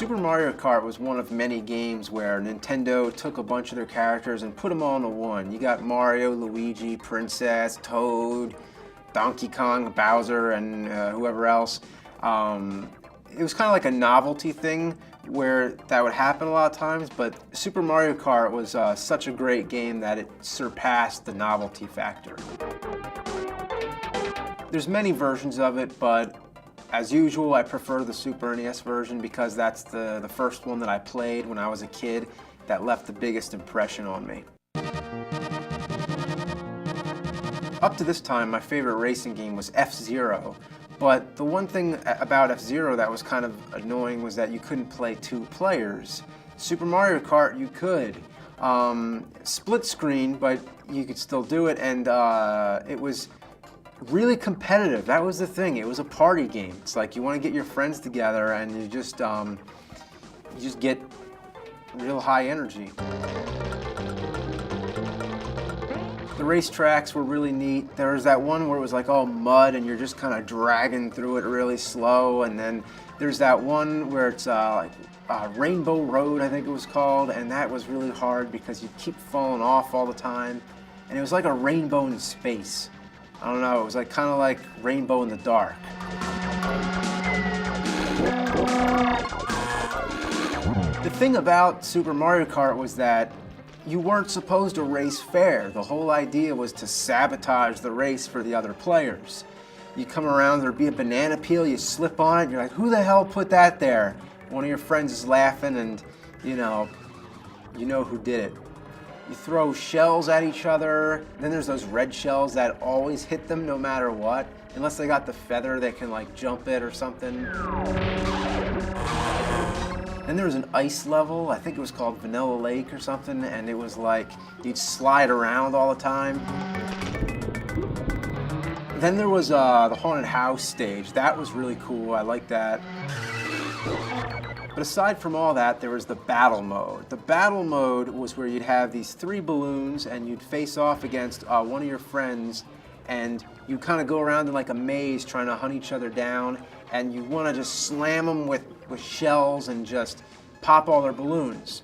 Super Mario Kart was one of many games where Nintendo took a bunch of their characters and put them all into one. You got Mario, Luigi, Princess, Toad, Donkey Kong, Bowser, and whoever else. It was kind of like a novelty thing where that would happen a lot of times, but Super Mario Kart was such a great game that it surpassed the novelty factor. There's many versions of it, but as usual, I prefer the Super NES version because that's the first one that I played when I was a kid that left the biggest impression on me. Up to this time, my favorite racing game was F-Zero, but the one thing about F-Zero that was kind of annoying was that you couldn't play 2 players. Super Mario Kart, you could. Split screen, but you could still do it, and it was really competitive. That was the thing. It was a party game. It's like you want to get your friends together and you just get real high energy. The racetracks were really neat. There was that one where it was like all mud and you're just kind of dragging through it really slow, and then there's that one where it's like Rainbow Road, I think it was called, and that was really hard because you keep falling off all the time, and it was like a rainbow in space. I don't know, it was like kind of like Rainbow in the Dark. The thing about Super Mario Kart was that you weren't supposed to race fair. The whole idea was to sabotage the race for the other players. You come around, there'd be a banana peel, you slip on it, you're like, who the hell put that there? One of your friends is laughing and you know who did it. You throw shells at each other, then there's those red shells that always hit them no matter what. Unless they got the feather, they can like jump it or something. Then there was an ice level, I think it was called Vanilla Lake or something, and it was like you'd slide around all the time. Then there was the haunted house stage. That was really cool, I liked that. But aside from all that, there was the battle mode. The battle mode was where you'd have these 3 balloons and you'd face off against one of your friends, and you'd kind of go around in like a maze trying to hunt each other down, and you want to just slam them with shells and just pop all their balloons.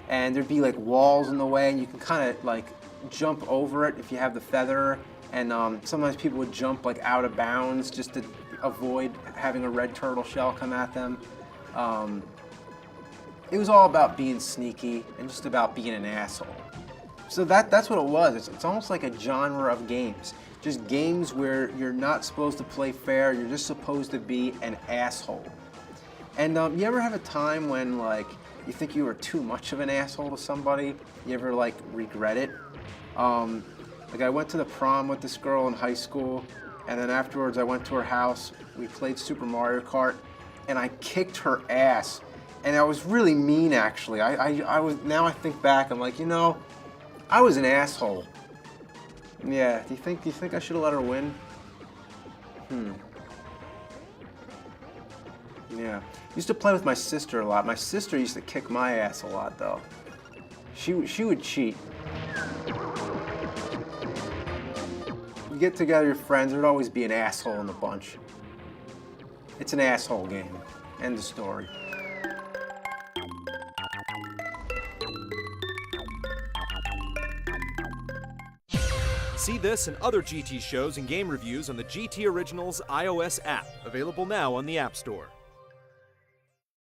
And there'd be like walls in the way, and you can kind of like jump over it if you have the feather, and sometimes people would jump like out of bounds just to avoid having a red turtle shell come at them. It was all about being sneaky and just about being an asshole. So that's what it was. It's almost like a genre of games. Just games where you're not supposed to play fair, you're just supposed to be an asshole. And you ever have a time when like you think you were too much of an asshole to somebody? You ever like regret it? Like I went to the prom with this girl in high school, and then afterwards I went to her house, we played Super Mario Kart, and I kicked her ass. And I was really mean, actually. I was. Now I think back, I'm like, I was an asshole. Yeah. Do you think I should have let her win? Yeah. Used to play with my sister a lot. My sister used to kick my ass a lot, though. She would cheat. You get together with your friends, there'd always be an asshole in the bunch. It's an asshole game. End of story. See this and other GT shows and game reviews on the GT Originals iOS app, available now on the App Store.